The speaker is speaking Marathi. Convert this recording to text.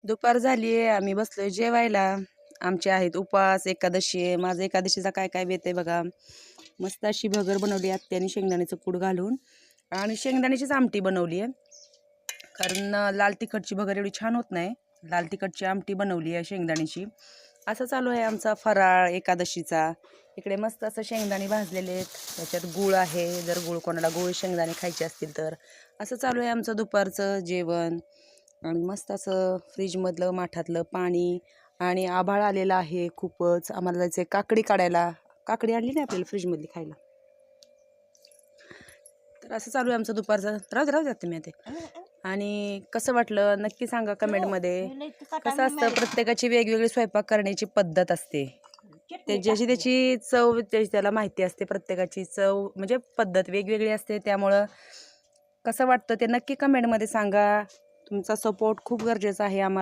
दुपार झाली आहे, आम्ही बसलोय जेवायला. आमचे आहेत उपवास, एकादशी आहे. माझं एकादशीचा काय काय बेत आहे बघा. मस्त अशी भगर बनवली आत्याने शेंगदाण्याचं कूट घालून आणि शेंगदाण्याचीच आमटी बनवली आहे. कारण लाल तिखटची भगर एवढी छान होत नाही. लाल तिखटची आमटी बनवली आहे शेंगदाण्याची. असं चालू आहे आमचा फराळ एकादशीचा. इकडे मस्त असं शेंगदाणे भाजलेले आहेत, त्याच्यात गूळ आहे, जर गूळ कोणाला गूळ शेंगदाणे खायचे असतील तर. असं चालू आहे आमचं दुपारचं जेवण. आणि मस्त असं फ्रीजमधलं माठातलं पाणी आणि आभाळ आलेलं आहे खूपच. आम्हाला जायचं आहे काकडी काढायला. काकडी आणली नाही आपल्याला फ्रीजमधली खायला. तर असं चालू आहे आमचं दुपारचं. राहू द्या तुम्ही आता. आणि कसं वाटलं नक्की सांगा कमेंटमध्ये. कसं असतं प्रत्येकाची वेगवेगळी स्वयंपाक करण्याची पद्धत असते. ते ज्याची त्याची चव त्याला माहिती असते. प्रत्येकाची चव म्हणजे पद्धत वेगवेगळी असते. त्यामुळं कसं वाटतं ते नक्की कमेंटमध्ये सांगा. तुमचा सपोर्ट खूप गरजेचा आहे आम्हाला.